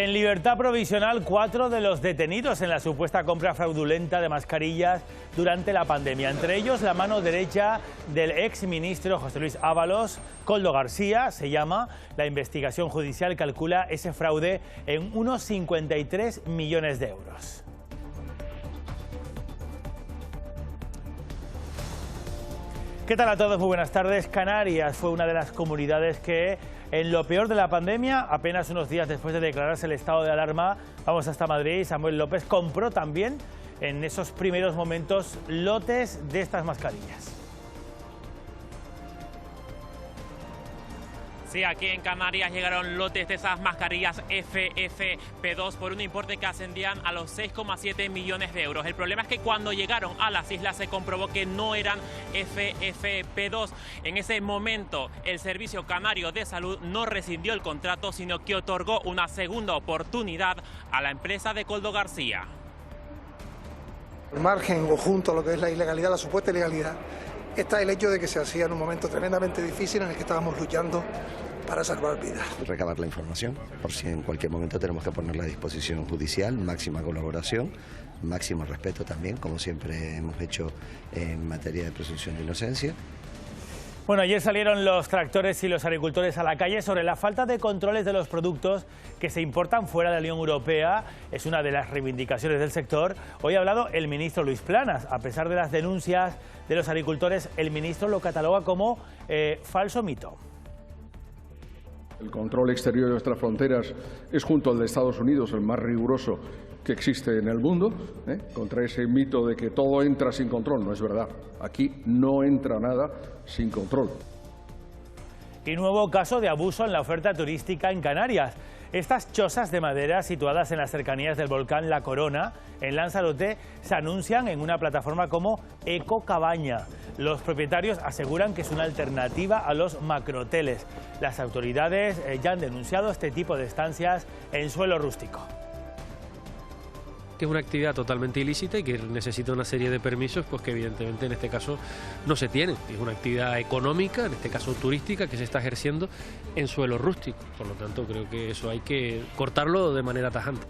En libertad provisional, 4 de los detenidos en la supuesta compra fraudulenta de mascarillas durante la pandemia. Entre ellos, la mano derecha del exministro José Luis Ábalos, Koldo García, se llama. La investigación judicial calcula ese fraude en unos 53 millones de euros. ¿Qué tal a todos? Muy buenas tardes. Canarias fue una de las comunidades que, en lo peor de la pandemia, apenas unos días después de declararse el estado de alarma, vamos hasta Madrid, Samuel López compró también en esos primeros momentos lotes de estas mascarillas. Sí, aquí en Canarias llegaron lotes de esas mascarillas FFP2 por un importe que ascendían a los 6,7 millones de euros. El problema es que cuando llegaron a las islas se comprobó que no eran FFP2. En ese momento el Servicio Canario de Salud no rescindió el contrato, sino que otorgó una segunda oportunidad a la empresa de Koldo García. Al margen o junto a lo que es la ilegalidad, la supuesta ilegalidad, está el hecho de que se hacía en un momento tremendamente difícil en el que estábamos luchando para salvar vidas. Recabar la información, por si en cualquier momento tenemos que ponerla a disposición judicial, máxima colaboración, máximo respeto también, como siempre hemos hecho en materia de presunción de inocencia. Bueno, ayer salieron los tractores y los agricultores a la calle sobre la falta de controles de los productos que se importan fuera de la Unión Europea. Es una de las reivindicaciones del sector. Hoy ha hablado el ministro Luis Planas. A pesar de las denuncias de los agricultores, el ministro lo cataloga como falso mito. El control exterior de nuestras fronteras es, junto al de Estados Unidos, el más riguroso que existe en el mundo, contra ese mito de que todo entra sin control. No es verdad. Aquí no entra nada sin control. Y nuevo caso de abuso en la oferta turística en Canarias. Estas chozas de madera situadas en las cercanías del volcán La Corona, en Lanzarote, se anuncian en una plataforma como Ecocabaña. Los propietarios aseguran que es una alternativa a los macrohoteles. Las autoridades ya han denunciado este tipo de estancias en suelo rústico. Que es una actividad totalmente ilícita y que necesita una serie de permisos, pues que evidentemente en este caso no se tiene. Es una actividad económica, en este caso turística, que se está ejerciendo en suelo rústico. Por lo tanto, creo que eso hay que cortarlo de manera tajante.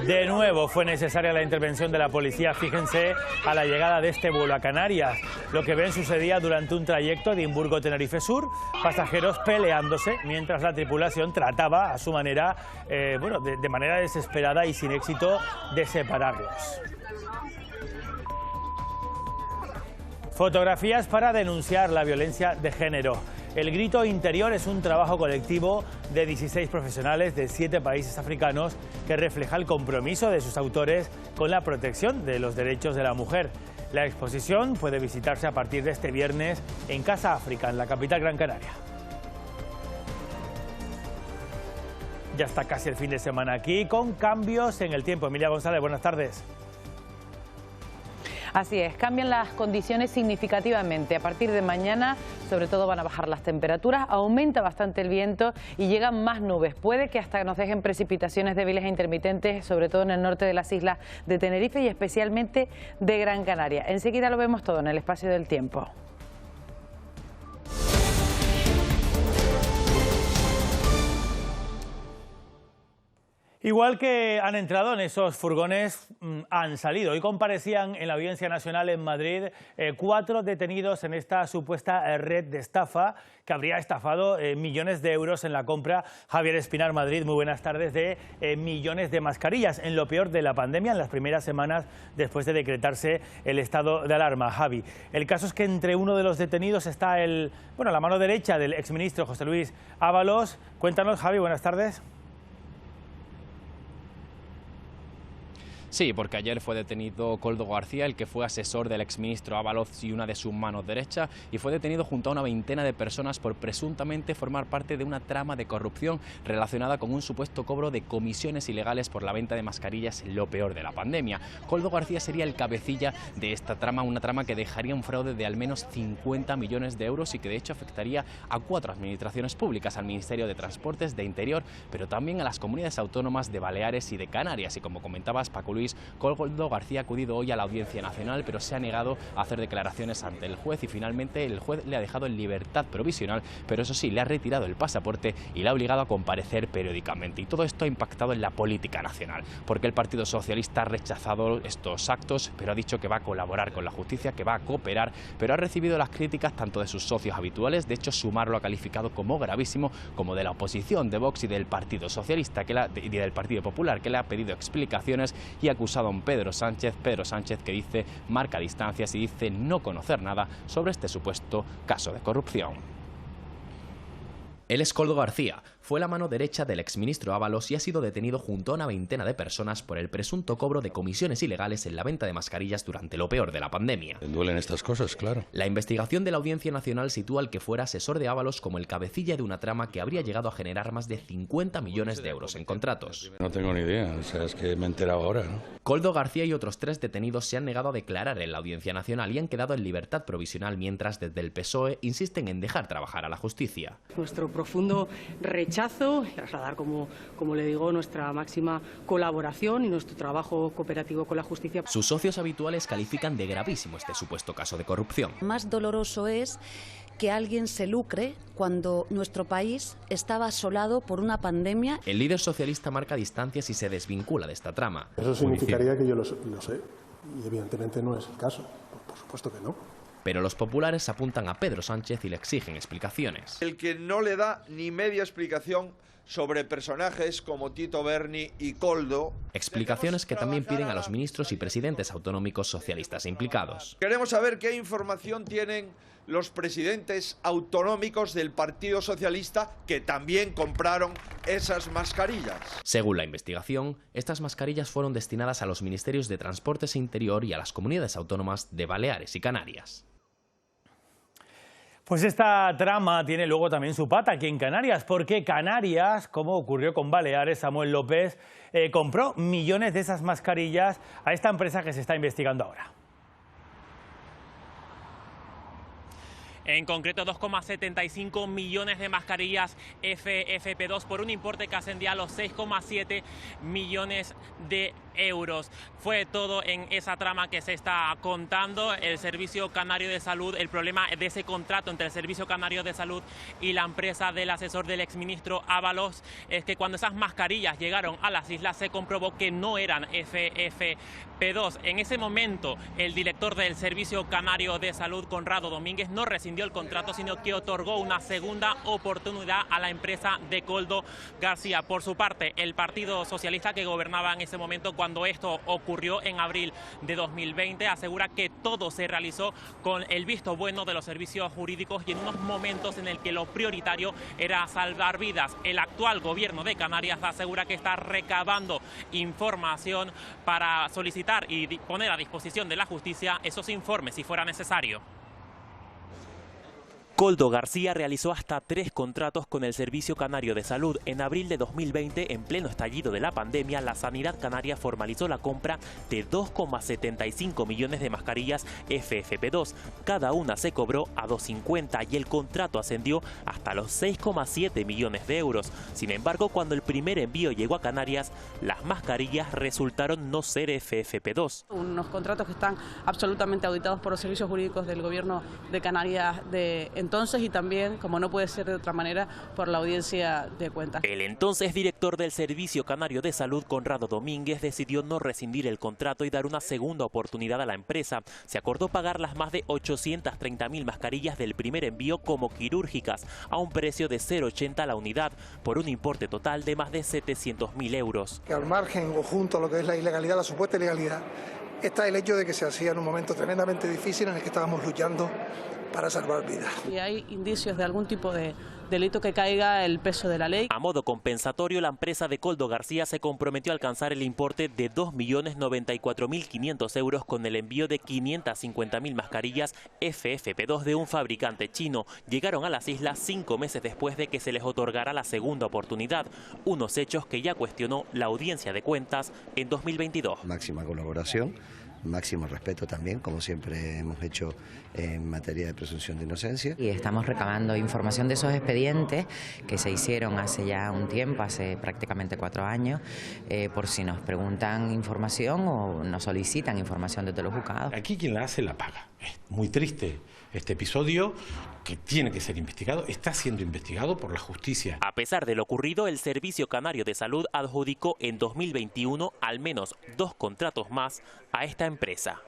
De nuevo fue necesaria la intervención de la policía, fíjense, a la llegada de este vuelo a Canarias. Lo que ven sucedía durante un trayecto de Edimburgo-Tenerife Sur, pasajeros peleándose mientras la tripulación trataba a su manera, de manera desesperada y sin éxito, de separarlos. Fotografías para denunciar la violencia de género. El Grito Interior es un trabajo colectivo de 16 profesionales de 7 países africanos que refleja el compromiso de sus autores con la protección de los derechos de la mujer. La exposición puede visitarse a partir de este viernes en Casa África, en la capital Gran Canaria. Ya está casi el fin de semana aquí, con cambios en el tiempo. Emilia González, buenas tardes. Así es, cambian las condiciones significativamente. A partir de mañana, sobre todo, van a bajar las temperaturas, aumenta bastante el viento y llegan más nubes. Puede que hasta nos dejen precipitaciones débiles e intermitentes, sobre todo en el norte de las islas de Tenerife y especialmente de Gran Canaria. Enseguida lo vemos todo en el espacio del tiempo. Igual que han entrado en esos furgones, han salido. Hoy comparecían en la Audiencia Nacional en Madrid 4 detenidos en esta supuesta red de estafa que habría estafado millones de euros en la compra, Javier Espinar, Madrid, muy buenas tardes, de millones de mascarillas en lo peor de la pandemia, en las primeras semanas después de decretarse el estado de alarma. Javi, el caso es que entre uno de los detenidos está la mano derecha del exministro José Luis Ábalos. Cuéntanos, Javi, buenas tardes. Sí, porque ayer fue detenido Koldo García, el que fue asesor del exministro Ábalos y una de sus manos derechas, y fue detenido junto a una veintena de personas por presuntamente formar parte de una trama de corrupción relacionada con un supuesto cobro de comisiones ilegales por la venta de mascarillas en lo peor de la pandemia. Koldo García sería el cabecilla de esta trama, una trama que dejaría un fraude de al menos 50 millones de euros y que de hecho afectaría a 4 administraciones públicas, al Ministerio de Transportes, de Interior, pero también a las comunidades autónomas de Baleares y de Canarias. Y como comentabas, Paco Luis, Koldo García ha acudido hoy a la Audiencia Nacional, pero se ha negado a hacer declaraciones ante el juez y finalmente el juez le ha dejado en libertad provisional, pero eso sí, le ha retirado el pasaporte y le ha obligado a comparecer periódicamente. Y todo esto ha impactado en la política nacional, porque el Partido Socialista ha rechazado estos actos, pero ha dicho que va a colaborar con la justicia, que va a cooperar, pero ha recibido las críticas tanto de sus socios habituales. De hecho, Sumar lo ha calificado como gravísimo, como de la oposición, de Vox y del Partido Socialista y del Partido Popular, que le ha pedido explicaciones y ha acusado a Pedro Sánchez que dice marca distancias y dice no conocer nada sobre este supuesto caso de corrupción. Él es Koldo García, fue la mano derecha del exministro Ábalos y ha sido detenido junto a una veintena de personas por el presunto cobro de comisiones ilegales en la venta de mascarillas durante lo peor de la pandemia. Duelen estas cosas, claro. La investigación de la Audiencia Nacional sitúa al que fuera asesor de Ábalos como el cabecilla de una trama que habría llegado a generar más de 50 millones de euros en contratos. No tengo ni idea, o sea, es que me he enterado ahora, ¿no? Koldo García y otros 3 detenidos se han negado a declarar en la Audiencia Nacional y han quedado en libertad provisional, mientras desde el PSOE insisten en dejar trabajar a la justicia. Nuestro profundo rechazo, trasladar, como le digo, nuestra máxima colaboración y nuestro trabajo cooperativo con la justicia. Sus socios habituales califican de gravísimo este supuesto caso de corrupción. Más doloroso es que alguien se lucre cuando nuestro país estaba asolado por una pandemia. El líder socialista marca distancias y se desvincula de esta trama. Eso significaría que yo lo sé, y evidentemente no es el caso, por supuesto que no. Pero los populares apuntan a Pedro Sánchez y le exigen explicaciones. El que no le da ni media explicación sobre personajes como Tito Berni y Koldo. Explicaciones que también piden a los ministros y presidentes autonómicos socialistas implicados. Queremos saber qué información tienen los presidentes autonómicos del Partido Socialista que también compraron esas mascarillas. Según la investigación, estas mascarillas fueron destinadas a los ministerios de Transportes e Interior y a las comunidades autónomas de Baleares y Canarias. Pues esta trama tiene luego también su pata aquí en Canarias, porque Canarias, como ocurrió con Baleares, Samuel López, compró millones de esas mascarillas a esta empresa que se está investigando ahora. En concreto, 2,75 millones de mascarillas FFP2 por un importe que ascendía a los 6,7 millones de euros. Fue todo en esa trama que se está contando. El Servicio Canario de Salud, el problema de ese contrato entre el Servicio Canario de Salud y la empresa del asesor del exministro Ábalos es que cuando esas mascarillas llegaron a las islas se comprobó que no eran FFP2. En ese momento, el director del Servicio Canario de Salud, Conrado Domínguez, no rescindió el contrato, sino que otorgó una segunda oportunidad a la empresa de Koldo García. Por su parte, el Partido Socialista, que gobernaba en ese momento cuando esto ocurrió en abril de 2020, asegura que todo se realizó con el visto bueno de los servicios jurídicos y en unos momentos en el que lo prioritario era salvar vidas. El actual gobierno de Canarias asegura que está recabando información para solicitar y poner a disposición de la justicia esos informes si fuera necesario. Koldo García realizó hasta 3 contratos con el Servicio Canario de Salud. En abril de 2020, en pleno estallido de la pandemia, la Sanidad Canaria formalizó la compra de 2,75 millones de mascarillas FFP2. Cada una se cobró a 2,50 y el contrato ascendió hasta los 6,7 millones de euros. Sin embargo, cuando el primer envío llegó a Canarias, las mascarillas resultaron no ser FFP2. Unos contratos que están absolutamente auditados por los servicios jurídicos del gobierno de Canarias de entonces y también, como no puede ser de otra manera, por la Audiencia de Cuentas. El entonces director del Servicio Canario de Salud, Conrado Domínguez, decidió no rescindir el contrato y dar una segunda oportunidad a la empresa. Se acordó pagar las más de 830.000 mascarillas del primer envío como quirúrgicas a un precio de 0,80 la unidad, por un importe total de más de 700.000 euros. Que al margen o junto a lo que es la ilegalidad, la supuesta ilegalidad, está el hecho de que se hacía en un momento tremendamente difícil en el que estábamos luchando para salvar vidas. Si hay indicios de algún tipo de delito que caiga el peso de la ley. A modo compensatorio, la empresa de Koldo García se comprometió a alcanzar el importe de 2.094.500 euros con el envío de 550.000 mascarillas FFP2 de un fabricante chino. Llegaron a las islas 5 meses después de que se les otorgara la segunda oportunidad, unos hechos que ya cuestionó la Audiencia de Cuentas en 2022. Máxima colaboración, máximo respeto también, como siempre hemos hecho en materia de presunción de inocencia. Y estamos recabando información de esos expedientes que se hicieron hace ya un tiempo, hace prácticamente 4 años, por si nos preguntan información o nos solicitan información desde los juzgados. Aquí quien la hace la paga. Es muy triste este episodio, que tiene que ser investigado, está siendo investigado por la justicia. A pesar de lo ocurrido, el Servicio Canario de Salud adjudicó en 2021 al menos 2 contratos más a esta empresa.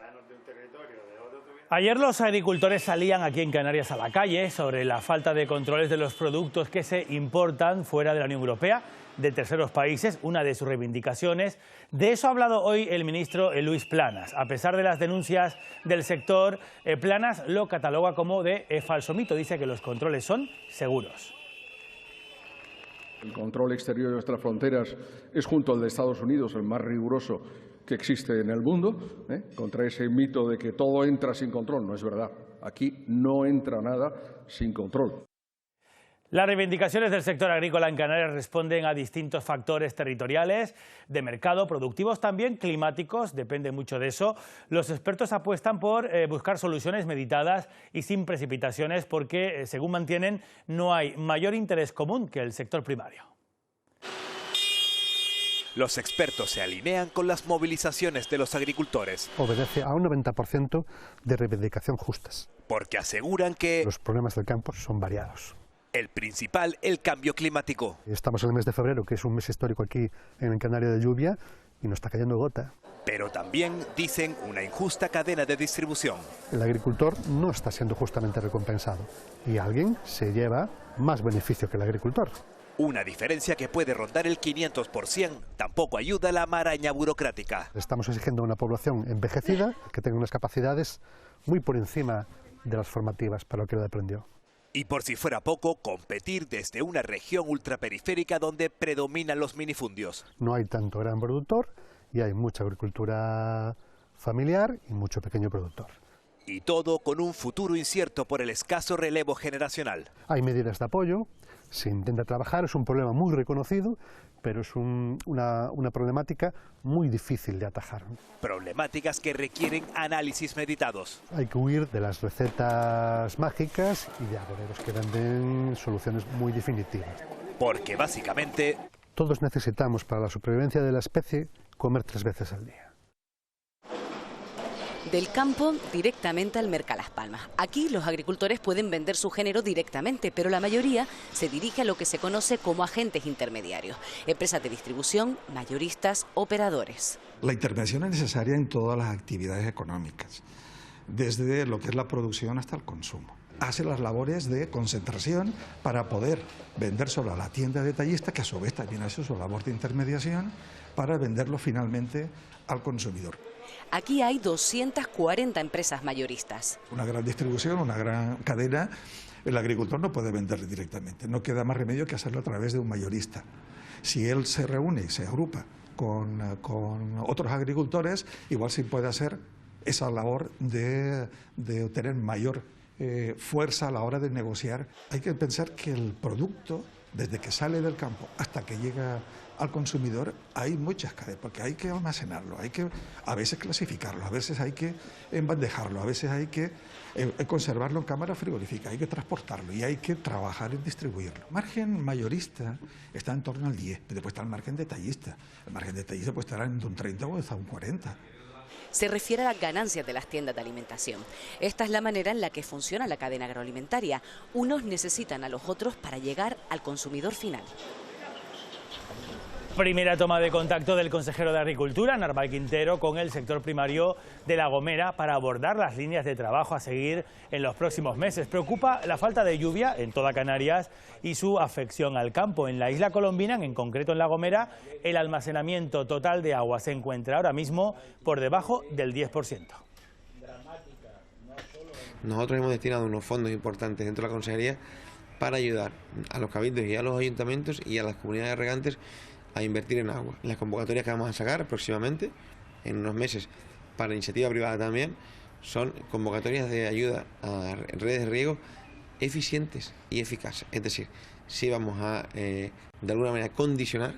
Ayer los agricultores salían aquí en Canarias a la calle sobre la falta de controles de los productos que se importan fuera de la Unión Europea, de terceros países, una de sus reivindicaciones. De eso ha hablado hoy el ministro Luis Planas. A pesar de las denuncias del sector, Planas lo cataloga como de falso mito. Dice que los controles son seguros. El control exterior de nuestras fronteras es, junto al de Estados Unidos, el más riguroso que existe en el mundo, contra ese mito de que todo entra sin control. No es verdad. Aquí no entra nada sin control. Las reivindicaciones del sector agrícola en Canarias responden a distintos factores territoriales, de mercado, productivos también, climáticos, depende mucho de eso. Los expertos apuestan por buscar soluciones meditadas y sin precipitaciones porque, según mantienen, no hay mayor interés común que el sector primario. Los expertos se alinean con las movilizaciones de los agricultores. Obedece a un 90% de reivindicación justas. Porque aseguran que los problemas del campo son variados. El principal, el cambio climático. Estamos en el mes de febrero, que es un mes histórico aquí en Canarias de lluvia, y nos está cayendo gota. Pero también, dicen, una injusta cadena de distribución. El agricultor no está siendo justamente recompensado y alguien se lleva más beneficio que el agricultor. Una diferencia que puede rondar el 500%. Tampoco ayuda la maraña burocrática. Estamos exigiendo a una población envejecida que tenga unas capacidades muy por encima de las formativas para lo que él aprendió. Y por si fuera poco, competir desde una región ultraperiférica donde predominan los minifundios. No hay tanto gran productor y hay mucha agricultura familiar y mucho pequeño productor. Y todo con un futuro incierto por el escaso relevo generacional. Hay medidas de apoyo, se intenta trabajar, es un problema muy reconocido, pero es una problemática muy difícil de atajar. Problemáticas que requieren análisis meditados. Hay que huir de las recetas mágicas y de agoreros que venden soluciones muy definitivas. Porque básicamente todos necesitamos para la supervivencia de la especie comer 3 veces al día. Del campo directamente al Mercalas Palmas. Aquí los agricultores pueden vender su género directamente, pero la mayoría se dirige a lo que se conoce como agentes intermediarios, empresas de distribución, mayoristas, operadores. La intervención es necesaria en todas las actividades económicas, desde lo que es la producción hasta el consumo. Hace las labores de concentración para poder vender solo a la tienda detallista, que a su vez también hace su labor de intermediación para venderlo finalmente al consumidor. Aquí hay 240 empresas mayoristas. Una gran distribución, una gran cadena, el agricultor no puede vender directamente, no queda más remedio que hacerlo a través de un mayorista. Si él se reúne, se agrupa con otros agricultores, igual sí puede hacer esa labor de obtener mayor fuerza a la hora de negociar. Hay que pensar que el producto, desde que sale del campo hasta que llega al consumidor, hay muchas cadenas, porque hay que almacenarlo, hay que a veces clasificarlo, a veces hay que embandejarlo, a veces hay que conservarlo en cámara frigorífica, hay que transportarlo y hay que trabajar en distribuirlo. El margen mayorista está en torno al 10, después está el margen detallista. El margen detallista puede estar en un 30 o hasta un 40. Se refiere a las ganancias de las tiendas de alimentación. Esta es la manera en la que funciona la cadena agroalimentaria. Unos necesitan a los otros para llegar al consumidor final. Primera toma de contacto del consejero de Agricultura, Narváez Quintero, con el sector primario de La Gomera para abordar las líneas de trabajo a seguir en los próximos meses. Preocupa la falta de lluvia en toda Canarias y su afección al campo. En la isla colombina, en concreto en La Gomera, el almacenamiento total de agua se encuentra ahora mismo por debajo del 10%. Nosotros hemos destinado unos fondos importantes dentro de la consejería para ayudar a los cabildos y a los ayuntamientos y a las comunidades regantes a invertir en agua. Las convocatorias que vamos a sacar próximamente, en unos meses, para iniciativa privada también, son convocatorias de ayuda a redes de riego eficientes y eficaces. Es decir, sí vamos a, de alguna manera, condicionar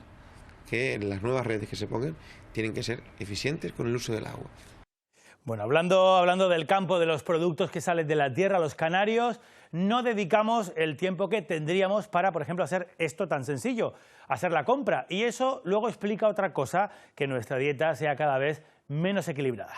que las nuevas redes que se pongan tienen que ser eficientes con el uso del agua. Bueno, hablando del campo, de los productos que salen de la tierra, los canarios no dedicamos el tiempo que tendríamos para, por ejemplo, hacer esto tan sencillo, hacer la compra. Y eso luego explica otra cosa, que nuestra dieta sea cada vez menos equilibrada.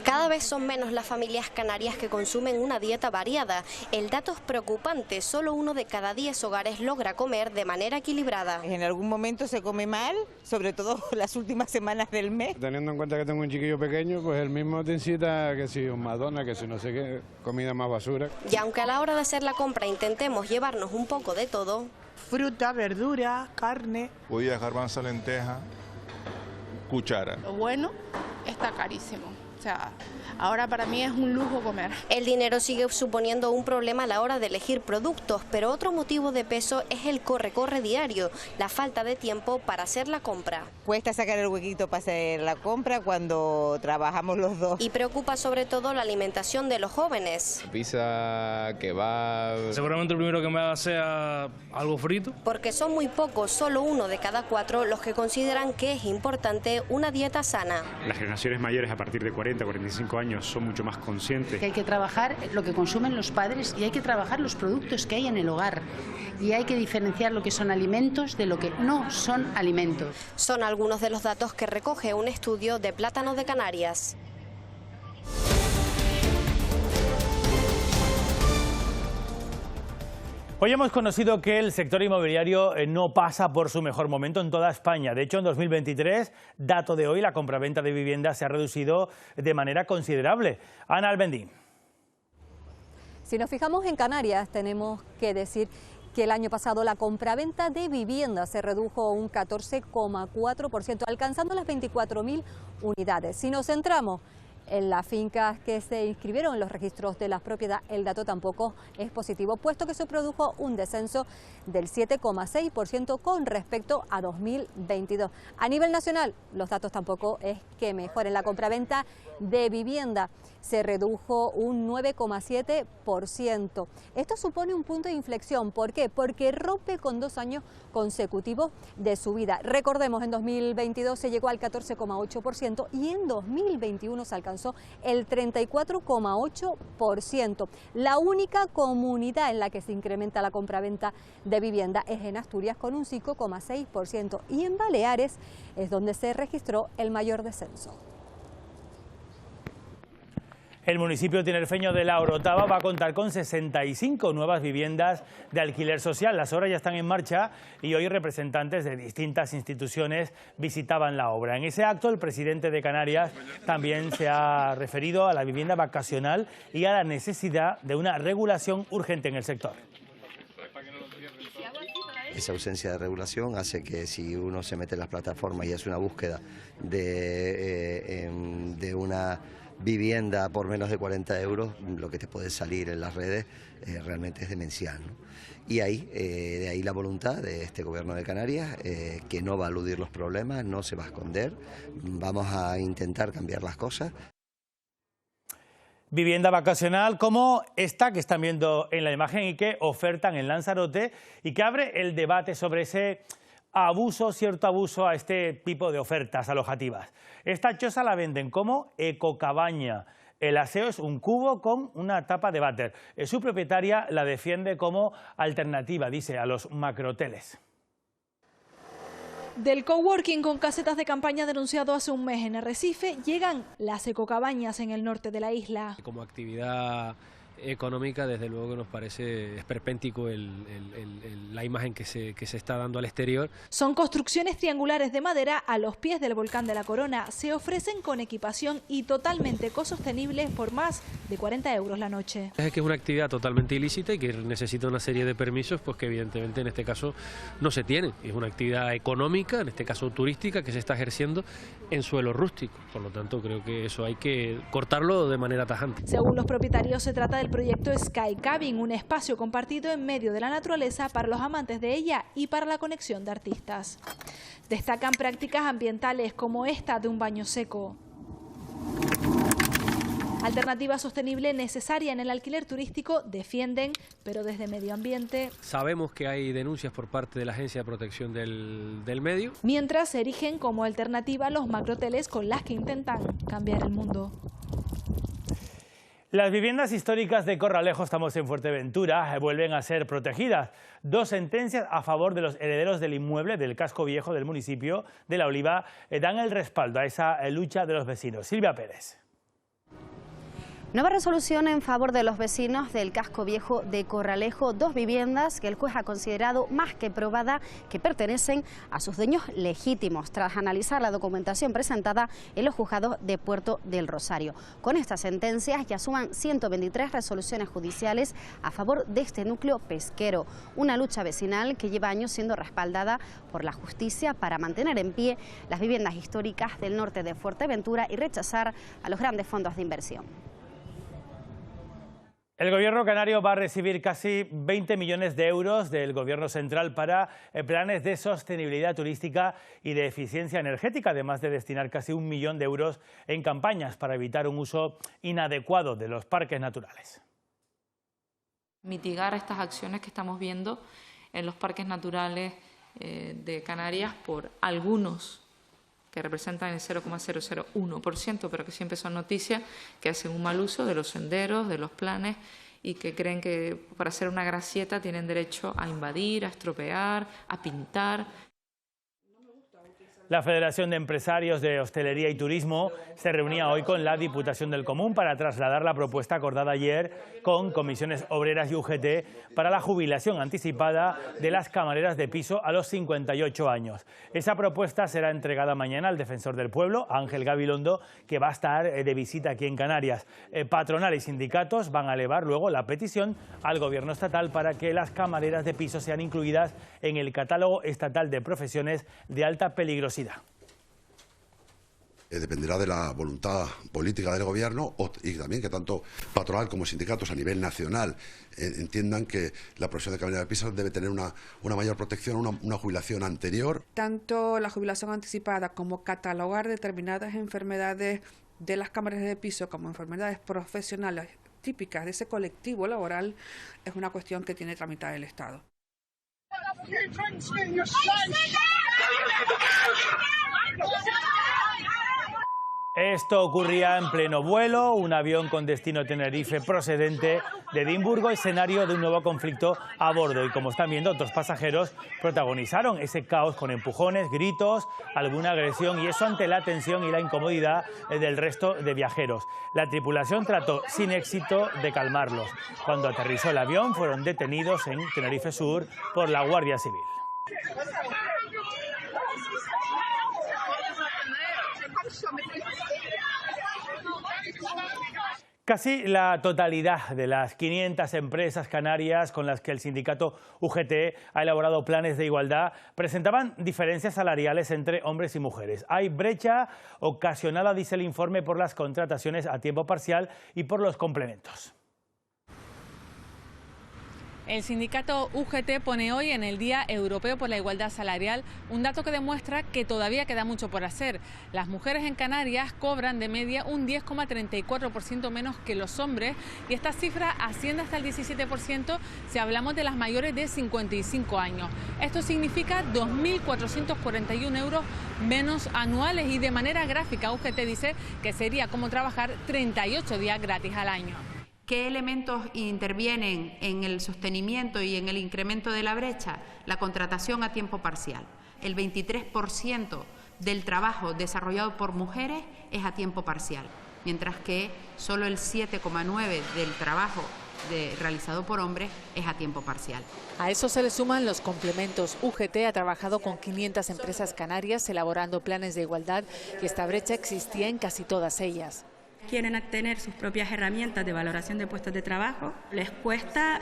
Cada vez son menos las familias canarias que consumen una dieta variada. El dato es preocupante, solo 1 de cada 10 hogares logra comer de manera equilibrada. En algún momento se come mal, sobre todo las últimas semanas del mes. Teniendo en cuenta que tengo un chiquillo pequeño, pues el mismo te incita que si un Madonna, que si no sé qué, comida más basura. Y aunque a la hora de hacer la compra intentemos llevarnos un poco de todo... Fruta, verdura, carne... Podía garbanzo, lenteja, cuchara. Lo bueno está carísimo. O sea, ahora para mí es un lujo comer. El dinero sigue suponiendo un problema a la hora de elegir productos, pero otro motivo de peso es el corre-corre diario, la falta de tiempo para hacer la compra. Cuesta sacar el huequito para hacer la compra cuando trabajamos los dos. Y preocupa sobre todo la alimentación de los jóvenes. Pizza, kebab... Seguramente lo primero que me haga sea algo frito. Porque son muy pocos, solo 1 de cada 4 los que consideran que es importante una dieta sana. Las generaciones mayores a partir de 40, 45 años son mucho más conscientes. Que hay que trabajar lo que consumen los padres y hay que trabajar los productos que hay en el hogar. Y hay que diferenciar lo que son alimentos de lo que no son alimentos. Son algunos de los datos que recoge un estudio de Plátano de Canarias. Hoy hemos conocido que el sector inmobiliario no pasa por su mejor momento en toda España. De hecho, en 2023, dato de hoy, la compraventa de viviendas se ha reducido de manera considerable. Ana Albendín. Si nos fijamos en Canarias, tenemos que decir que el año pasado la compraventa de viviendas se redujo un 14,4%, alcanzando las 24.000 unidades. Si nos centramos en las fincas que se inscribieron en los registros de la propiedad, el dato tampoco es positivo, puesto que se produjo un descenso del 7,6% con respecto a 2022. A nivel nacional, los datos tampoco es que mejoren. La compraventa de vivienda se redujo un 9,7%. Esto supone un punto de inflexión. ¿Por qué? Porque rompe con 2 años consecutivos de subida. Recordemos, en 2022 se llegó al 14,8% y en 2021 se alcanzó el 34,8%. La única comunidad en la que se incrementa la compraventa de vivienda es en Asturias, con un 5,6%, y en Baleares es donde se registró el mayor descenso. El municipio tinerfeño de La Orotava va a contar con 65 nuevas viviendas de alquiler social. Las obras ya están en marcha y hoy representantes de distintas instituciones visitaban la obra. En ese acto, el presidente de Canarias también se ha referido a la vivienda vacacional y a la necesidad de una regulación urgente en el sector. Esa ausencia de regulación hace que si uno se mete en las plataformas y hace una búsqueda de una vivienda por menos de 40 euros, lo que te puede salir en las redes realmente es demencial, ¿no? Y de ahí la voluntad de este gobierno de Canarias, que no va a eludir los problemas, no se va a esconder, vamos a intentar cambiar las cosas. Vivienda vacacional como esta que están viendo en la imagen y que ofertan en Lanzarote y que abre el debate sobre ese cierto abuso a este tipo de ofertas alojativas. Esta choza la venden como ecocabaña. El aseo es un cubo con una tapa de váter. Su propietaria la defiende como alternativa, dice, a los macrohoteles. Del coworking con casetas de campaña denunciado hace un mes en Arrecife, llegan las ecocabañas en el norte de la isla. Como actividad económica, desde luego que nos parece esperpéntico la imagen que se está dando al exterior. Son construcciones triangulares de madera a los pies del volcán de la Corona. Se ofrecen con equipación y totalmente ecosostenibles por más de 40 euros la noche. Es que es una actividad totalmente ilícita y que necesita una serie de permisos, pues que evidentemente en este caso no se tiene. Es una actividad económica, en este caso turística, que se está ejerciendo en suelo rústico. Por lo tanto, creo que eso hay que cortarlo de manera tajante. Según los propietarios, se trata del proyecto Sky Cabin, un espacio compartido en medio de la naturaleza para los amantes de ella y para la conexión de artistas. Destacan prácticas ambientales como esta de un baño seco. Alternativa sostenible necesaria en el alquiler turístico, defienden, pero desde medio ambiente. Sabemos que hay denuncias por parte de la Agencia de Protección del Medio. Mientras se erigen como alternativa los macrohoteles con las que intentan cambiar el mundo. Las viviendas históricas de Corralejo, estamos en Fuerteventura, vuelven a ser protegidas. 2 sentencias a favor de los herederos del inmueble del casco viejo del municipio de La Oliva dan el respaldo a esa lucha de los vecinos. Silvia Pérez. Nueva resolución en favor de los vecinos del casco viejo de Corralejo, 2 viviendas que el juez ha considerado más que probada que pertenecen a sus dueños legítimos, tras analizar la documentación presentada en los juzgados de Puerto del Rosario. Con estas sentencias ya suman 123 resoluciones judiciales a favor de este núcleo pesquero, una lucha vecinal que lleva años siendo respaldada por la justicia para mantener en pie las viviendas históricas del norte de Fuerteventura y rechazar a los grandes fondos de inversión. El gobierno canario va a recibir casi 20 millones de euros del gobierno central para planes de sostenibilidad turística y de eficiencia energética, además de destinar casi 1 millón de euros en campañas para evitar un uso inadecuado de los parques naturales. Mitigar estas acciones que estamos viendo en los parques naturales de Canarias por algunos que representan el 0,001%, pero que siempre son noticias, que hacen un mal uso de los senderos, de los planes, y que creen que para hacer una gracieta tienen derecho a invadir, a estropear, a pintar. La Federación de Empresarios de Hostelería y Turismo se reunía hoy con la Diputación del Común para trasladar la propuesta acordada ayer con comisiones obreras y UGT para la jubilación anticipada de las camareras de piso a los 58 años. Esa propuesta será entregada mañana al Defensor del Pueblo, Ángel Gabilondo, que va a estar de visita aquí en Canarias. Patronal y sindicatos van a elevar luego la petición al Gobierno estatal para que las camareras de piso sean incluidas en el catálogo estatal de profesiones de alta peligrosidad. Dependerá de la voluntad política del Gobierno y también que tanto patronal como sindicatos a nivel nacional entiendan que la profesión de camarera de piso debe tener una mayor protección, una jubilación anterior. Tanto la jubilación anticipada como catalogar determinadas enfermedades de las camareras de piso como enfermedades profesionales típicas de ese colectivo laboral es una cuestión que tiene tramitada el Estado. Esto ocurría en pleno vuelo, un avión con destino Tenerife procedente de Edimburgo, escenario de un nuevo conflicto a bordo. Y como están viendo, otros pasajeros protagonizaron ese caos con empujones, gritos, alguna agresión, y eso ante la tensión y la incomodidad del resto de viajeros. La tripulación trató sin éxito de calmarlos. Cuando aterrizó el avión, fueron detenidos en Tenerife Sur por la Guardia Civil. Casi la totalidad de las 500 empresas canarias con las que el sindicato UGT ha elaborado planes de igualdad presentaban diferencias salariales entre hombres y mujeres. Hay brecha ocasionada, dice el informe, por las contrataciones a tiempo parcial y por los complementos. El sindicato UGT pone hoy en el Día Europeo por la Igualdad Salarial un dato que demuestra que todavía queda mucho por hacer. Las mujeres en Canarias cobran de media un 10,34% menos que los hombres y esta cifra asciende hasta el 17% si hablamos de las mayores de 55 años. Esto significa 2.441 euros menos anuales y de manera gráfica UGT dice que sería como trabajar 38 días gratis al año. ¿Qué elementos intervienen en el sostenimiento y en el incremento de la brecha? La contratación a tiempo parcial. El 23% del trabajo desarrollado por mujeres es a tiempo parcial, mientras que solo el 7,9% del trabajo realizado por hombres es a tiempo parcial. A eso se le suman los complementos. UGT ha trabajado con 500 empresas canarias elaborando planes de igualdad y esta brecha existía en casi todas ellas. Quieren tener sus propias herramientas de valoración de puestos de trabajo, les cuesta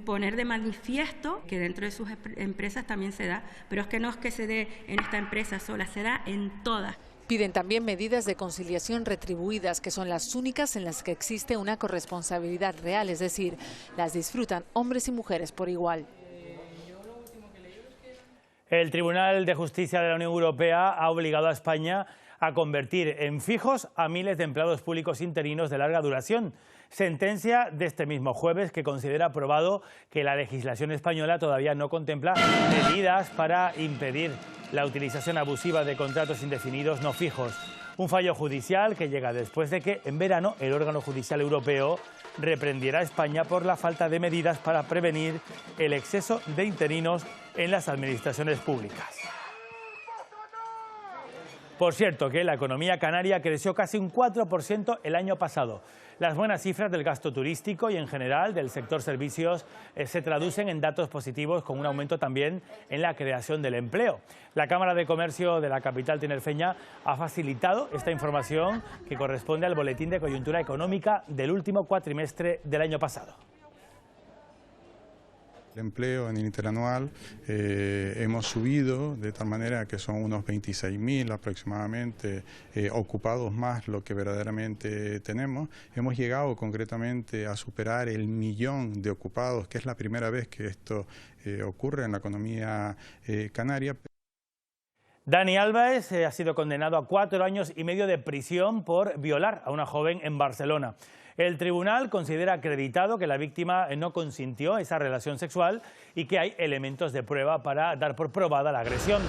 poner de manifiesto que dentro de sus empresas también se da, pero es que no es que se dé en esta empresa sola, se da en todas. Piden también medidas de conciliación retribuidas, que son las únicas en las que existe una corresponsabilidad real, es decir, las disfrutan hombres y mujeres por igual. El Tribunal de Justicia de la Unión Europea ha obligado a España a convertir en fijos a miles de empleados públicos interinos de larga duración. Sentencia de este mismo jueves que considera probado que la legislación española todavía no contempla medidas para impedir la utilización abusiva de contratos indefinidos no fijos. Un fallo judicial que llega después de que en verano el órgano judicial europeo reprendiera a España por la falta de medidas para prevenir el exceso de interinos en las administraciones públicas. Por cierto, que la economía canaria creció casi un 4% el año pasado. Las buenas cifras del gasto turístico y en general del sector servicios se traducen en datos positivos con un aumento también en la creación del empleo. La Cámara de Comercio de la capital tinerfeña ha facilitado esta información que corresponde al Boletín de Coyuntura Económica del último cuatrimestre del año pasado. El empleo en el interanual hemos subido de tal manera que son unos 26.000 aproximadamente ocupados más lo que verdaderamente tenemos. Hemos llegado concretamente a superar el 1.000.000 de ocupados, que es la primera vez que esto ocurre en la economía canaria. Dani Álvarez ha sido condenado a 4 años y medio de prisión por violar a una joven en Barcelona. El tribunal considera acreditado que la víctima no consintió esa relación sexual y que hay elementos de prueba para dar por probada la agresión.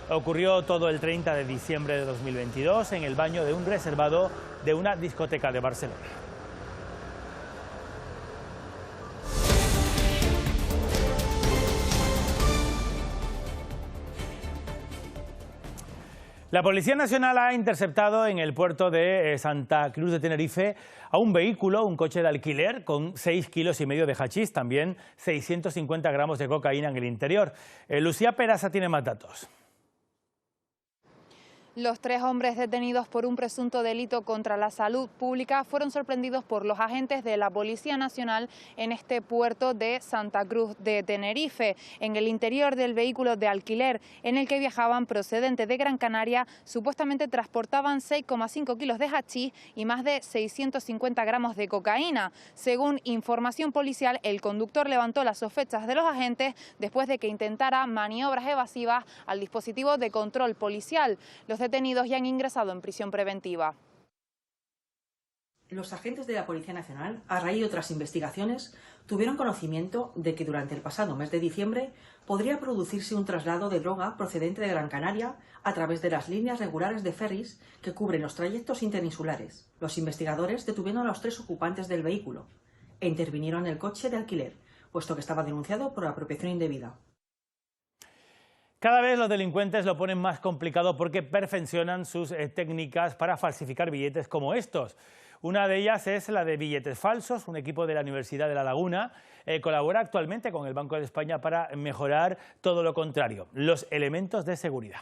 Ocurrió todo el 30 de diciembre de 2022 en el baño de un reservado de una discoteca de Barcelona. La Policía Nacional ha interceptado en el puerto de Santa Cruz de Tenerife a un vehículo, un coche de alquiler, con 6,5 kilos de hachís, también 650 gramos de cocaína en el interior. Lucía Peraza tiene más datos. Los 3 hombres detenidos por un presunto delito contra la salud pública fueron sorprendidos por los agentes de la Policía Nacional en este puerto de Santa Cruz de Tenerife. En el interior del vehículo de alquiler en el que viajaban procedentes de Gran Canaria, supuestamente transportaban 6,5 kilos de hachís y más de 650 gramos de cocaína. Según información policial, el conductor levantó las sospechas de los agentes después de que intentara maniobras evasivas al dispositivo de control policial. Los detenidos ya han ingresado en prisión preventiva. Los agentes de la Policía Nacional, a raíz de otras investigaciones, tuvieron conocimiento de que durante el pasado mes de diciembre podría producirse un traslado de droga procedente de Gran Canaria a través de las líneas regulares de ferries que cubren los trayectos interinsulares. Los investigadores detuvieron a los 3 ocupantes del vehículo e intervinieron en el coche de alquiler, puesto que estaba denunciado por apropiación indebida. Cada vez los delincuentes lo ponen más complicado porque perfeccionan sus técnicas para falsificar billetes como estos. Una de ellas es la de billetes falsos. Un equipo de la Universidad de La Laguna colabora actualmente con el Banco de España para mejorar todo lo contrario, los elementos de seguridad.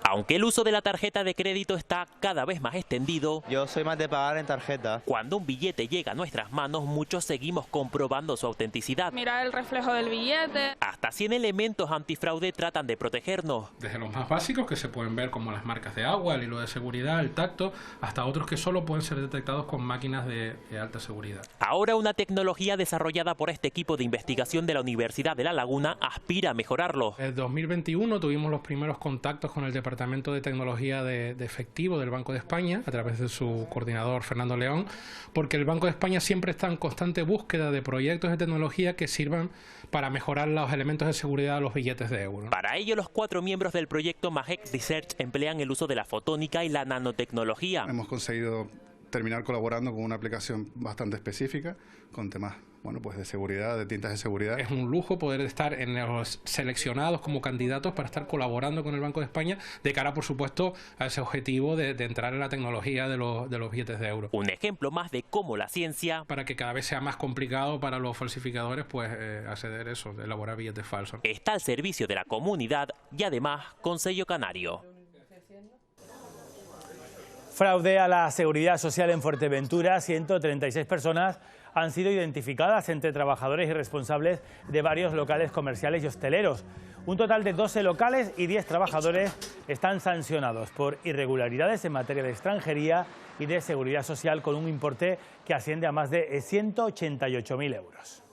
Aunque el uso de la tarjeta de crédito está cada vez más extendido, yo soy más de pagar en tarjeta. Cuando un billete llega a nuestras manos, muchos seguimos comprobando su autenticidad. Mirar el reflejo del billete. Hasta 100 elementos antifraude tratan de protegernos. Desde los más básicos, que se pueden ver como las marcas de agua, el hilo de seguridad, el tacto, hasta otros que solo pueden ser detectados con máquinas de alta seguridad. Ahora una tecnología desarrollada por este equipo de investigación de la Universidad de La Laguna aspira a mejorarlo. En 2021 tuvimos los primeros contactos con el Departamento de Tecnología de Efectivo del Banco de España, a través de su coordinador Fernando León, porque el Banco de España siempre está en constante búsqueda de proyectos de tecnología que sirvan para mejorar los elementos de seguridad de los billetes de euro. Para ello, los 4 miembros del proyecto Magec Research emplean el uso de la fotónica y la nanotecnología. Hemos conseguido terminar colaborando con una aplicación bastante específica, con temas pues de seguridad, de tintas de seguridad. Es un lujo poder estar en los seleccionados como candidatos para estar colaborando con el Banco de España de cara, por supuesto, a ese objetivo de entrar en la tecnología de los billetes de euro. Un ejemplo más de cómo la ciencia... Para que cada vez sea más complicado para los falsificadores acceder a eso, de elaborar billetes falsos. Está al servicio de la comunidad y además con sello canario. Fraude a la seguridad social en Fuerteventura. 136 personas han sido identificadas entre trabajadores y responsables de varios locales comerciales y hosteleros. Un total de 12 locales y 10 trabajadores están sancionados por irregularidades en materia de extranjería y de seguridad social, con un importe que asciende a más de 188.000 euros.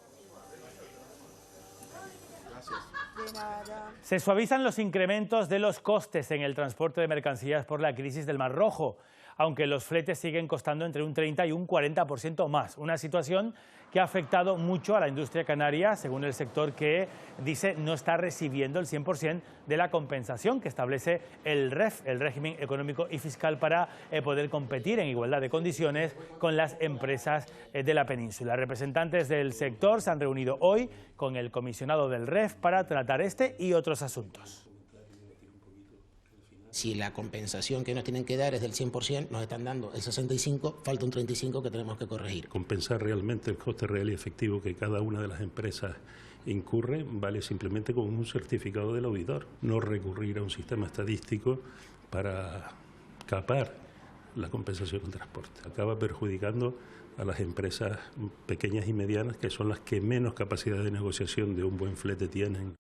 Se suavizan los incrementos de los costes en el transporte de mercancías por la crisis del Mar Rojo, aunque los fletes siguen costando entre un 30 y un 40% más. Una situación que ha afectado mucho a la industria canaria, según el sector, que dice no está recibiendo el 100% de la compensación que establece el REF, el régimen económico y fiscal, para poder competir en igualdad de condiciones con las empresas de la península. Representantes del sector se han reunido hoy con el comisionado del REF para tratar este y otros asuntos. Si la compensación que nos tienen que dar es del 100%, nos están dando el 65%, falta un 35% que tenemos que corregir. Compensar realmente el coste real y efectivo que cada una de las empresas incurre vale simplemente con un certificado del audidor, no recurrir a un sistema estadístico para capar la compensación del transporte. Acaba perjudicando a las empresas pequeñas y medianas, que son las que menos capacidad de negociación de un buen flete tienen.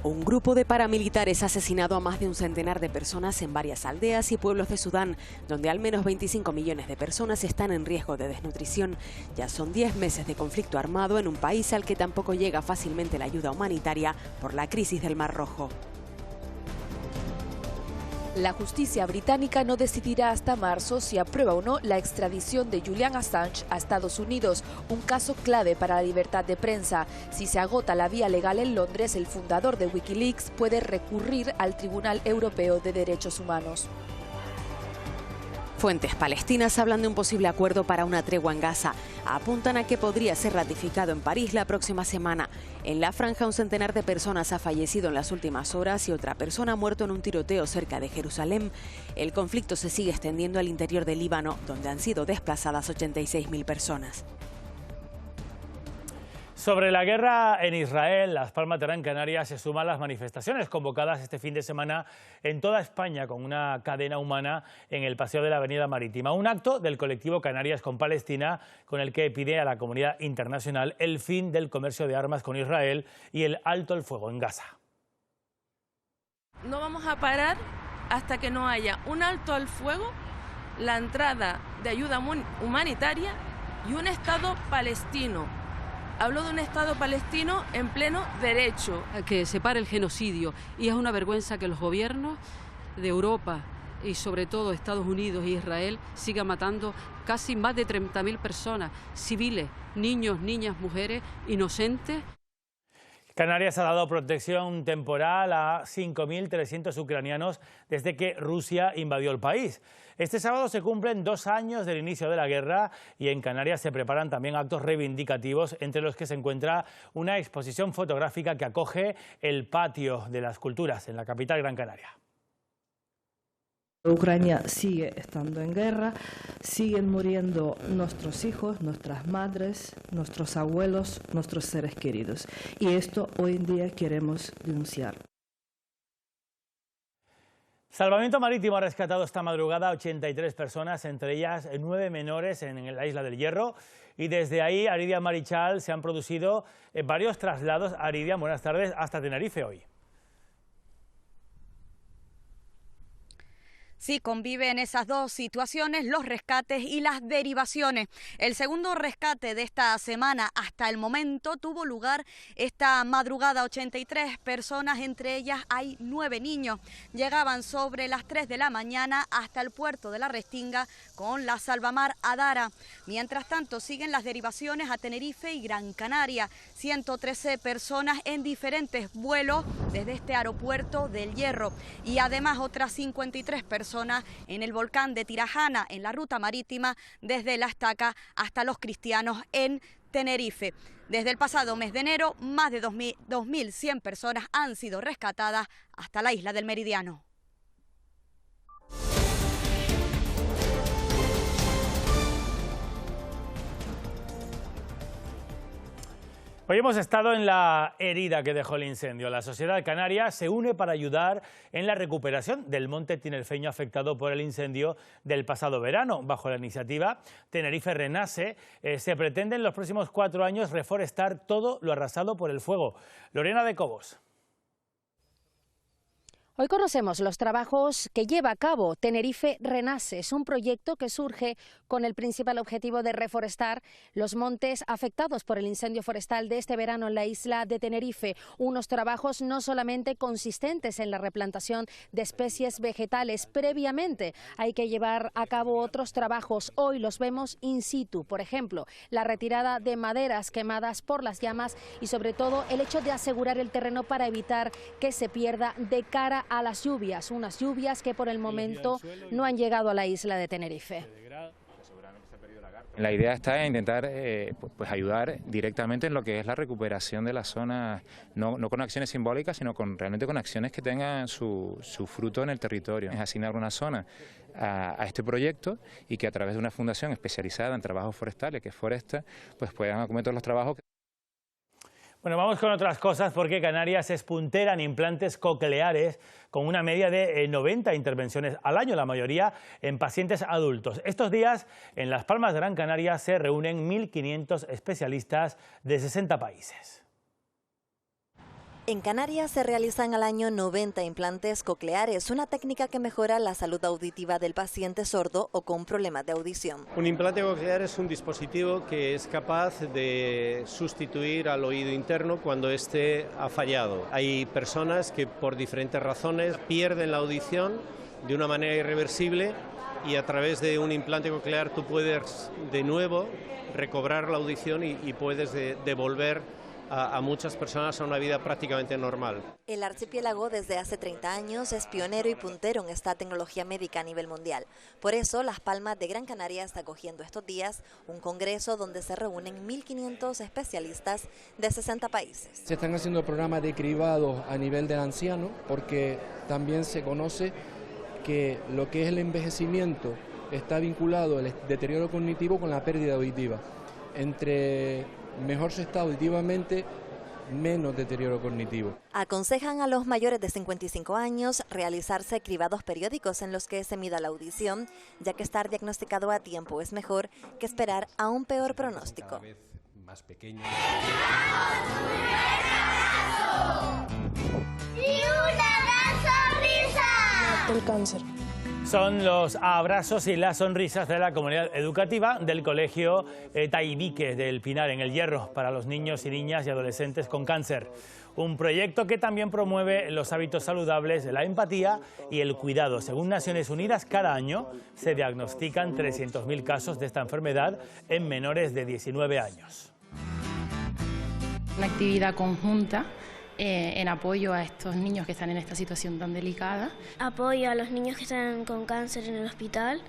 Un grupo de paramilitares ha asesinado a más de un centenar de personas en varias aldeas y pueblos de Sudán, donde al menos 25 millones de personas están en riesgo de desnutrición. Ya son 10 meses de conflicto armado en un país al que tampoco llega fácilmente la ayuda humanitaria por la crisis del Mar Rojo. La justicia británica no decidirá hasta marzo si aprueba o no la extradición de Julian Assange a Estados Unidos, un caso clave para la libertad de prensa. Si se agota la vía legal en Londres, el fundador de Wikileaks puede recurrir al Tribunal Europeo de Derechos Humanos. Fuentes palestinas hablan de un posible acuerdo para una tregua en Gaza. Apuntan a que podría ser ratificado en París la próxima semana. En la franja, un centenar de personas ha fallecido en las últimas horas y otra persona ha muerto en un tiroteo cerca de Jerusalén. El conflicto se sigue extendiendo al interior del Líbano, donde han sido desplazadas 86.000 personas. Sobre la guerra en Israel, Las Palmas de Gran Canaria se suman las manifestaciones convocadas este fin de semana en toda España con una cadena humana en el paseo de la Avenida Marítima. Un acto del colectivo Canarias con Palestina con el que pide a la comunidad internacional el fin del comercio de armas con Israel y el alto el fuego en Gaza. No vamos a parar hasta que no haya un alto al fuego, la entrada de ayuda humanitaria y un Estado palestino. Hablo de un Estado palestino en pleno derecho. Que se pare el genocidio, y es una vergüenza que los gobiernos de Europa y sobre todo Estados Unidos e Israel sigan matando casi más de 30.000 personas, civiles, niños, niñas, mujeres, inocentes. Canarias ha dado protección temporal a 5.300 ucranianos desde que Rusia invadió el país. Este sábado se cumplen 2 años del inicio de la guerra y en Canarias se preparan también actos reivindicativos, entre los que se encuentra una exposición fotográfica que acoge el Patio de las Culturas en la capital Gran Canaria. Ucrania sigue estando en guerra, siguen muriendo nuestros hijos, nuestras madres, nuestros abuelos, nuestros seres queridos. Y esto hoy en día queremos denunciar. Salvamento Marítimo ha rescatado esta madrugada a 83 personas, entre ellas 9 menores en la isla del Hierro. Y desde ahí, Aridia Marichal, se han producido varios traslados. Aridia, buenas tardes, hasta Tenerife hoy. Sí, conviven esas dos situaciones, los rescates y las derivaciones. El segundo rescate de esta semana hasta el momento tuvo lugar esta madrugada. 83 personas, entre ellas hay 9 niños. Llegaban sobre las 3 de la mañana hasta el puerto de la Restinga con la Salvamar Adara. Mientras tanto, siguen las derivaciones a Tenerife y Gran Canaria. 113 personas en diferentes vuelos desde este aeropuerto del Hierro. Y además otras 53 personas en el volcán de Tirajana, en la ruta marítima, desde La Estaca hasta Los Cristianos en Tenerife. Desde el pasado mes de enero, más de 2.100 personas han sido rescatadas hasta la isla del Meridiano. Hoy hemos estado en la herida que dejó el incendio. La sociedad canaria se une para ayudar en la recuperación del monte tinerfeño afectado por el incendio del pasado verano. Bajo la iniciativa Tenerife Renace, se pretende en los próximos 4 años reforestar todo lo arrasado por el fuego. Lorena de Cobos. Hoy conocemos los trabajos que lleva a cabo Tenerife Renace. Es un proyecto que surge con el principal objetivo de reforestar los montes afectados por el incendio forestal de este verano en la isla de Tenerife. Unos trabajos no solamente consistentes en la replantación de especies vegetales. Previamente hay que llevar a cabo otros trabajos. Hoy los vemos in situ. Por ejemplo, la retirada de maderas quemadas por las llamas y sobre todo el hecho de asegurar el terreno para evitar que se pierda de cara a las lluvias, unas lluvias que por el momento no han llegado a la isla de Tenerife. La idea está en intentar pues ayudar directamente en lo que es la recuperación de la zona, no con acciones simbólicas, sino realmente con acciones que tengan su fruto en el territorio. Es asignar una zona a este proyecto y que a través de una fundación especializada en trabajos forestales, que es Foresta, pues puedan acometer los trabajos. Bueno, vamos con otras cosas porque Canarias es puntera en implantes cocleares con una media de 90 intervenciones al año, la mayoría en pacientes adultos. Estos días en Las Palmas de Gran Canaria se reúnen 1.500 especialistas de 60 países. En Canarias se realizan al año 90 implantes cocleares, una técnica que mejora la salud auditiva del paciente sordo o con problemas de audición. Un implante coclear es un dispositivo que es capaz de sustituir al oído interno cuando éste ha fallado. Hay personas que por diferentes razones pierden la audición de una manera irreversible y a través de un implante coclear tú puedes de nuevo recobrar la audición y puedes devolver a muchas personas a una vida prácticamente normal. El archipiélago desde hace 30 años es pionero y puntero en esta tecnología médica a nivel mundial. Por eso, Las Palmas de Gran Canaria está acogiendo estos días un congreso donde se reúnen 1.500 especialistas de 60 países. Se están haciendo programas de cribados a nivel del anciano porque también se conoce que lo que es el envejecimiento está vinculado al deterioro cognitivo con la pérdida auditiva. Entre mejor se está auditivamente, menos deterioro cognitivo. Aconsejan a los mayores de 55 años realizarse cribados periódicos en los que se mida la audición, ya que estar diagnosticado a tiempo es mejor que esperar a un peor pronóstico. Más pequeño. ¡Y una gran sonrisa! El cáncer. Son los abrazos y las sonrisas de la comunidad educativa del Colegio Taibique del Pinar, en El Hierro, para los niños y niñas y adolescentes con cáncer. Un proyecto que también promueve los hábitos saludables, la empatía y el cuidado. Según Naciones Unidas, cada año se diagnostican 300.000 casos de esta enfermedad en menores de 19 años. Una actividad conjunta en apoyo a estos niños que están en esta situación tan delicada. Apoyo a los niños que están con cáncer en el hospital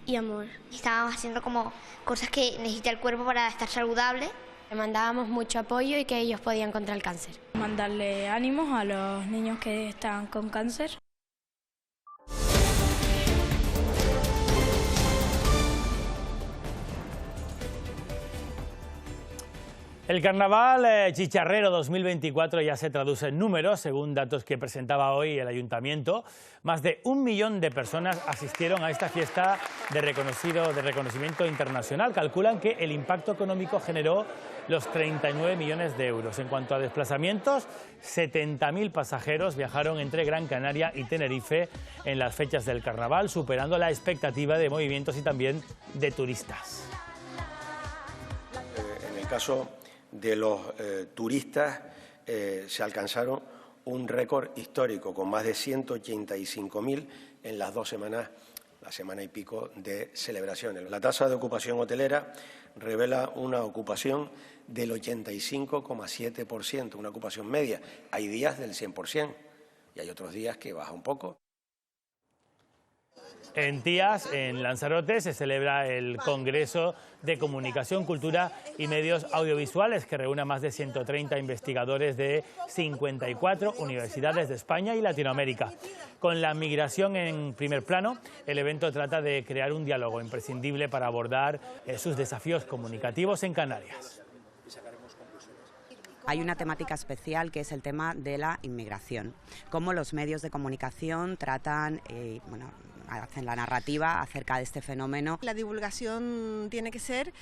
y amor. Estábamos haciendo como cosas que necesita el cuerpo para estar saludable. Le mandábamos mucho apoyo y que ellos podían contra el cáncer. Mandarle ánimos a los niños que están con cáncer. El Carnaval Chicharrero 2024 ya se traduce en números, según datos que presentaba hoy el Ayuntamiento. Más de 1 millón de personas asistieron a esta fiesta de reconocimiento internacional. Calculan que el impacto económico generó los 39 millones de euros. En cuanto a desplazamientos, 70.000 pasajeros viajaron entre Gran Canaria y Tenerife en las fechas del Carnaval, superando la expectativa de movimientos y también de turistas. En el caso de los turistas se alcanzaron un récord histórico con más de 185.000 en las 2 semanas, la semana y pico de celebraciones. La tasa de ocupación hotelera revela una ocupación del 85,7%, una ocupación media. Hay días del 100% y hay otros días que baja un poco. En Tías, en Lanzarote, se celebra el Congreso de Comunicación, Cultura y Medios Audiovisuales, que reúne a más de 130 investigadores de 54 universidades de España y Latinoamérica. Con la migración en primer plano, el evento trata de crear un diálogo imprescindible para abordar sus desafíos comunicativos en Canarias. Hay una temática especial que es el tema de la inmigración, cómo los medios de comunicación tratan, hacen la narrativa acerca de este fenómeno. La divulgación tiene que ser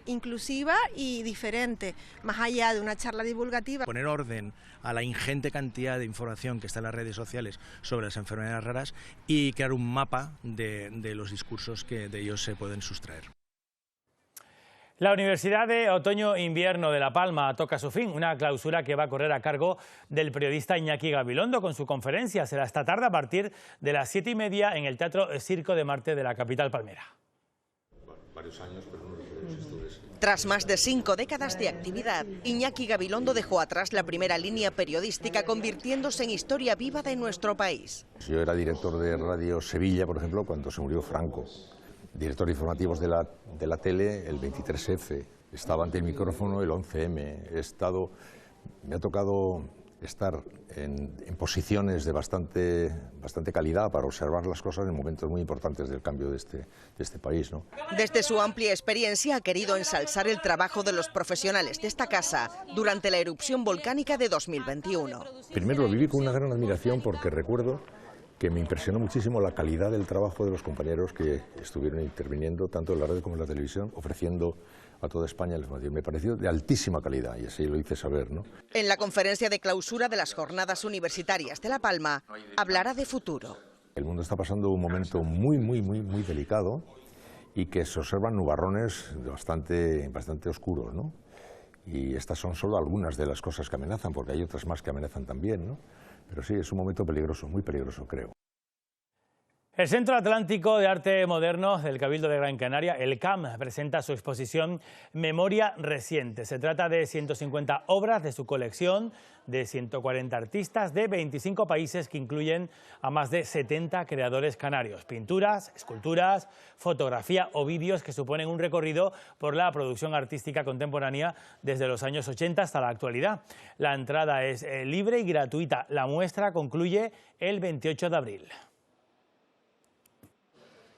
inclusiva y diferente, más allá de una charla divulgativa. Poner orden a la ingente cantidad de información que está en las redes sociales sobre las enfermedades raras y crear un mapa de los discursos que de ellos se pueden sustraer. La Universidad de Otoño-Invierno de La Palma toca su fin, una clausura que va a correr a cargo del periodista Iñaki Gabilondo con su conferencia. Será esta tarde a partir de las 7:30 en el Teatro Circo de Marte de la capital palmera. Varios años, pero no estudios. Tras más de 5 décadas de actividad, Iñaki Gabilondo dejó atrás la primera línea periodística, convirtiéndose en historia viva de nuestro país. Yo era director de Radio Sevilla, por ejemplo, cuando se murió Franco. Director de informativos de la tele, el 23F, estaba ante el micrófono el 11M, me ha tocado estar en posiciones de bastante calidad para observar las cosas en momentos muy importantes del cambio de este país, ¿no? Desde su amplia experiencia ha querido ensalzar el trabajo de los profesionales de esta casa durante la erupción volcánica de 2021. Primero lo viví con una gran admiración porque recuerdo que me impresionó muchísimo la calidad del trabajo de los compañeros que estuvieron interviniendo tanto en la radio como en la televisión, ofreciendo a toda España el informativo. Me pareció de altísima calidad y así lo hice saber, ¿no? En la conferencia de clausura de las Jornadas Universitarias de La Palma, hablará de futuro. El mundo está pasando un momento muy delicado y que se observan nubarrones bastante oscuros, ¿no? Y estas son solo algunas de las cosas que amenazan, porque hay otras más que amenazan también, ¿no? Pero sí, es un momento peligroso, muy peligroso, creo. El Centro Atlántico de Arte Moderno del Cabildo de Gran Canaria, el CAM, presenta su exposición Memoria Reciente. Se trata de 150 obras de su colección de 140 artistas de 25 países que incluyen a más de 70 creadores canarios. Pinturas, esculturas, fotografía o vídeos que suponen un recorrido por la producción artística contemporánea desde los años 80 hasta la actualidad. La entrada es libre y gratuita. La muestra concluye el 28 de abril.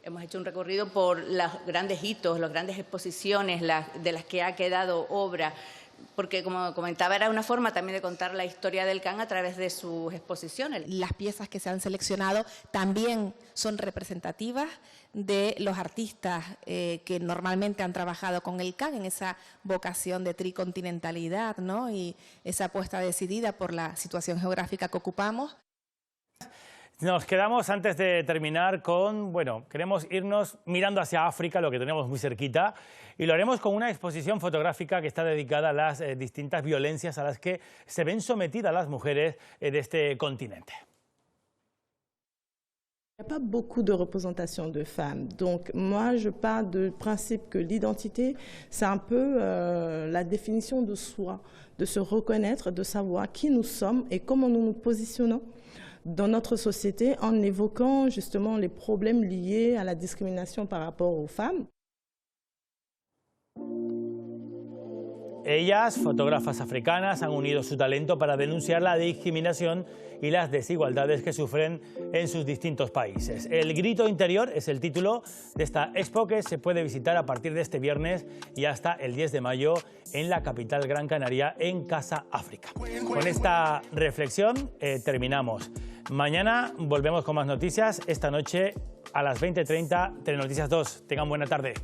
Hemos hecho un recorrido por los grandes hitos, las grandes exposiciones de las que ha quedado obra, porque, como comentaba, era una forma también de contar la historia del CAM a través de sus exposiciones. Las piezas que se han seleccionado también son representativas de los artistas que normalmente han trabajado con el CAM en esa vocación de tricontinentalidad, ¿no? Y esa apuesta decidida por la situación geográfica que ocupamos. Nos quedamos antes de terminar con, queremos irnos mirando hacia África, lo que tenemos muy cerquita, y lo haremos con una exposición fotográfica que está dedicada a las distintas violencias a las que se ven sometidas las mujeres de este continente. Il n'y a pas beaucoup de représentation de femmes. Donc moi, je pars du principe que l'identité, c'est un peu la définition de soi, de se reconnaître, de savoir qui nous sommes et comment nous nous positionnons dans notre société en évoquant justement les problèmes liés à la discrimination par rapport aux femmes. Ellas, fotógrafas africanas, han unido su talento para denunciar la discriminación y las desigualdades que sufren en sus distintos países. El grito interior es el título de esta expo que se puede visitar a partir de este viernes y hasta el 10 de mayo en la capital Gran Canaria, en Casa África. Con esta reflexión terminamos. Mañana volvemos con más noticias. Esta noche a las 20:30, Telenoticias 2. Tengan buena tarde.